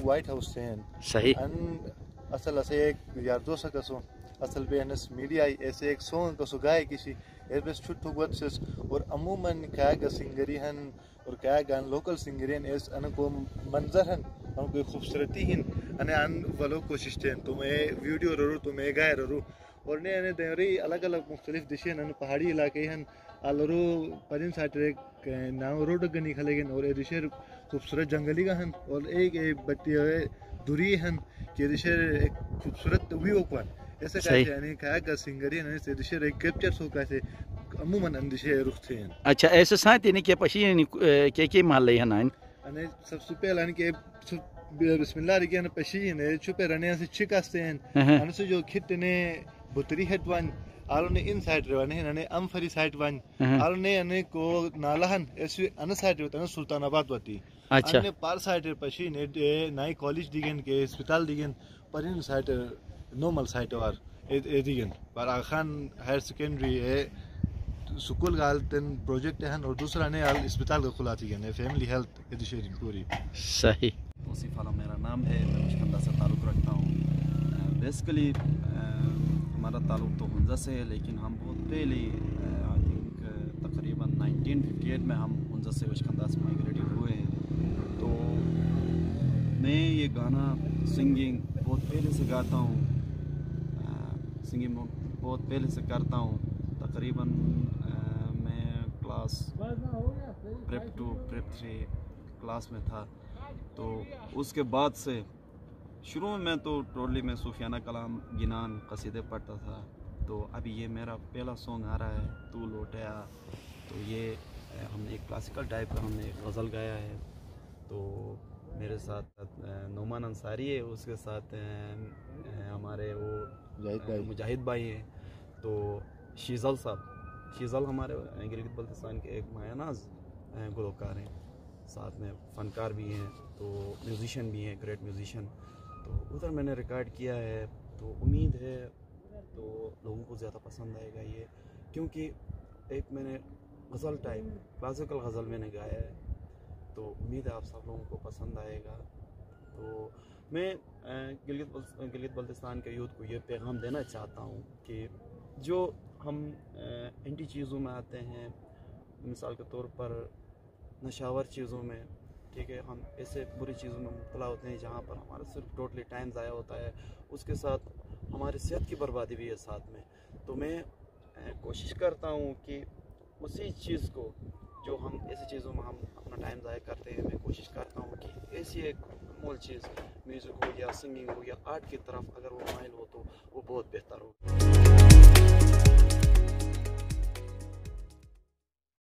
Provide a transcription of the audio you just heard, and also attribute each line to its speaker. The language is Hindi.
Speaker 1: वाइट हाउस से हैं
Speaker 2: सही
Speaker 1: असल ऐसे एक यार दोस्त कसो असल पे नस मीडिया ऐसे एक सॉन्ग कसो गाय किसी एस बस छुट्टू वत्सस और अमूमन क्या का सिंगरी हन और क्या गान लोकल सिंगरी हन एस अन को मंजर हन हम कोई खूबसूरती हिन अने अन वालों कोशिश टेन तो मैं वीडियो रू तो मैं गाय रू और ने अने देरी अलग अलग मुख्तलिफ दिशें हन पहाड़ी इलाके हन अलरू परिन साइड नाव रोड गनी खलेगन और दिशे खूबसूरत जंगली का हन और एक बत्ती दुरी हन के दिशे एक खूबसूरत व्यू पर ऐसे कैसे यानी क्या का सिंगरी ने से दिशे एक कैप्चर सो कैसे अमूमन अंदिशे रुखते हैं
Speaker 2: अच्छा ऐसे साथ ने के पशी के महल है ना
Speaker 1: अने सबसे पहले के बिस्मिल्लाह के ने पशी ने छुपे रहने से चिकास्ते हैं अन से जो खिट ने बुतरी हेड वन आलो ने इन साइड रवाने ने अमफरी साइड वन आलो ने अने को नालाहन ऐसे अन साइड होता है सुल्तानाबाद वाती
Speaker 2: अच्छा
Speaker 1: अने पार साइड पशी ने नई कॉलेज दिगन के अस्पताल दिगन पर इन साइड नॉर्मल साइट और एदिगन पर आखान हायर सेकेंडरी है स्कूल गालतन प्रोजेक्ट है और दूसरा ने आल अस्पताल का खुला थी ने फैमिली हेल्थ एजुकेशन पूरी
Speaker 2: सही
Speaker 3: तौसीफ आलम मेरा नाम है मैं मुश्किल से ताल्लुक़ रखता हूँ बेसिकली हमारा ताल्लुक़ तो हुंजा से है लेकिन हम बहुत पहले आई थिंक तकरीबन 1958 में हम हुंजा से मुश्किल से माइग्रेटेड हुए हैं तो मैं ये गाना सिंगिंग बहुत पहले से गाता हूँ सिंगिंग बहुत पहले से करता हूँ तकरीबन मैं क्लास प्रेप 2 प्रेप 3 क्लास में था तो उसके बाद से शुरू में मैं तो टोटली में सूफियाना कलाम गिनान कसीदे पढ़ता था तो अभी ये मेरा पहला सॉन्ग आ रहा है तू लौटया तो ये हमने एक क्लासिकल टाइप का हमने एक गज़ल गाया है तो मेरे साथ नोमान अंसारी है उसके साथ हमारे वो मुजाहिद भाई हैं तो शीज़ल साहब शीज़ल हमारे गलगत बल्तिस्तान के एक मायानाज गुलकार हैं साथ में फनकार भी हैं तो म्यूज़िशियन भी हैं ग्रेट म्यूज़िशियन तो उधर मैंने रिकॉर्ड किया है तो उम्मीद है तो लोगों को ज़्यादा पसंद आएगा ये क्योंकि एक मैंने गज़ल टाइप क्लासिकल गज़ल मैंने गाया है तो उम्मीद है आप सब लोगों को पसंद आएगा तो मैं गिलगत बल्तिस्तान के यूथ को ये पैगाम देना चाहता हूँ कि जो हम एंटी चीज़ों में आते हैं मिसाल के तौर पर नशावर चीज़ों में ठीक है हम ऐसे बुरी चीज़ों में मुब्तला होते हैं जहाँ पर हमारा सिर्फ टोटली टाइम ज़ाया होता है उसके साथ हमारी सेहत की बर्बादी भी है साथ में तो मैं कोशिश करता हूँ कि उसी चीज़ को जो हम ऐसी चीज़ों में हम अपना टाइम ज़ाया करते हैं मैं कोशिश करता हूँ कि ऐसी एक अनमोल चीज़ म्यूज़िक हो या सिंगिंग हो या आर्ट की तरफ अगर वो माइल हो तो वो बहुत बेहतर हो।